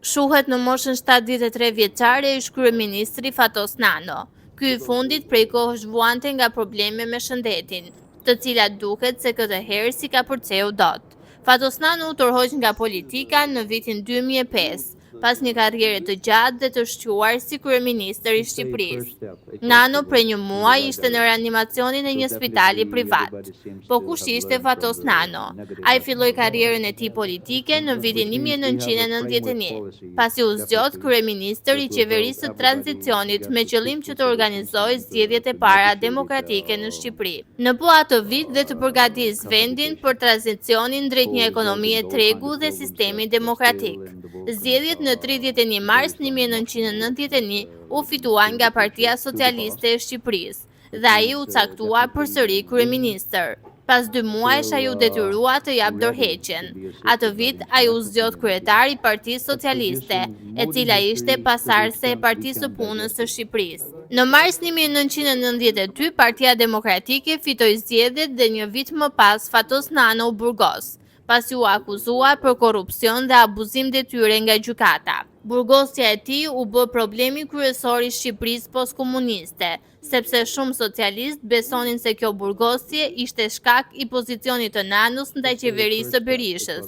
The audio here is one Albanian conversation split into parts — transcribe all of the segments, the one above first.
Shuhet në moshën 73 vjeçare ish kryeministri Fatos Nano. Ky i fundit prej kohësh vuante nga probleme me shëndetin, të cilat duket se këtë herë si ka përceu dot. Fatos Nano u tërhoq nga politika në vitin 2005, pas një karriere të gjatë dhe të shquar si kryeministër i Shqipërisë. Nano prej një muaj ishte në reanimacionin e një spitali privat. Po kush ishte Fatos Nano? Ai filloi karrierën e tij politike në vitin 1991, pasi u zgjodh kryeministër i qeverisë së tranzicionit me qëllim që të organizojë zgjedhjet e para demokratike në Shqipëri. Në po atë vit dhe të përgatis vendin për tranzicionin drejt një ekonomie tregu dhe sistemi demokratik. Zgjedhjet në 31 mars 1991 u fituan nga Partia Socialiste e Shqipërisë dhe ai u caktua përsëri kryeministër. Pas 2 muajsh ai u detyrua të jap dorëheqjen. Atë vit ai u zgjodh kryetar i Partisë Socialiste, e cila ishte pasardhëse e Partisë së Punës së Shqipërisë. Në mars 1992 Partia Demokratike fitoi zgjedhjet dhe një vit më pas Fatos Nano u burgos, pasi u akuzua për korrupsion dhe abuzim detyre nga gjykata. Burgosja e tij u bë problemi kryesor i Shqipërisë postkomuniste, sepse shumë socialist besonin se kjo burgosje ishte shkak i pozicionit të Nanos ndaj qeverisë së Berishës.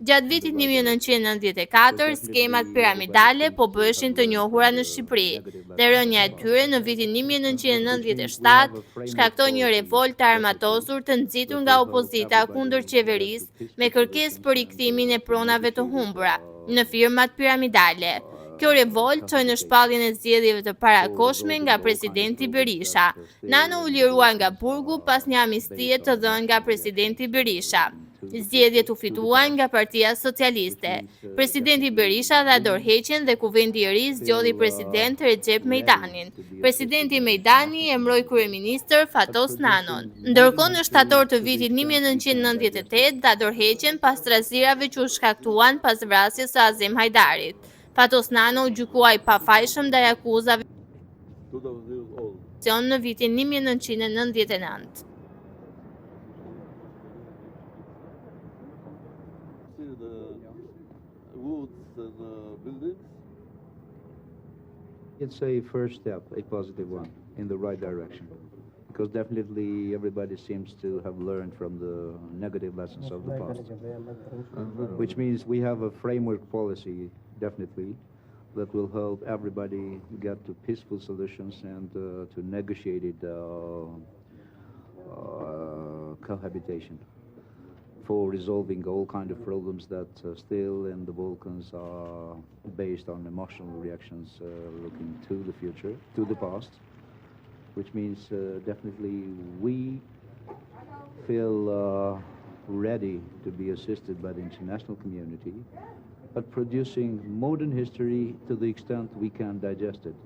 Gjatë vitit 1994, skemat piramidale po bëheshin të njohura në Shqipëri, dhe rënja e tyre në vitin 1997 shkaktoi një revoltë armatosur të nxitur nga opozita kundër qeverisë me kërkesë për rikthimin e pronave të humbura në firmat piramidale. Kjo revolt çoi në shpalljen e zgjedhjeve të parakohshme nga presidenti Berisha. Nano u lirua nga burgu pas një amnistie të dhënë nga presidenti Berisha. Zgjedhjet u fituan nga Partia Socialiste. Presidenti Berisha dha dorëheqjen dhe kuvendi i ri zgjodhi president Recep Mejdanin. Presidenti Mejdani emëroi kryeministër Fatos Nanon. Ndërkohë në shtator të vitit 1998 dha dorëheqjen pas trazirave që u shkaktuan pas vrasjes së Azem Hajdarit. Fatos Nano u gjykua i pafajshëm ndaj akuzave në vitin 1999. It's a first step, a positive one, in the right direction. Because definitely everybody seems to have learned from the negative lessons of the past. Which means we have a framework policy, definitely, that will help everybody get to peaceful solutions and to negotiated cohabitation for resolving all kinds of problems that still in the Balkans are based on emotional reactions looking to the future, to the past, which means definitely we feel ready to be assisted by the international community, but producing modern history to the extent we can digest it.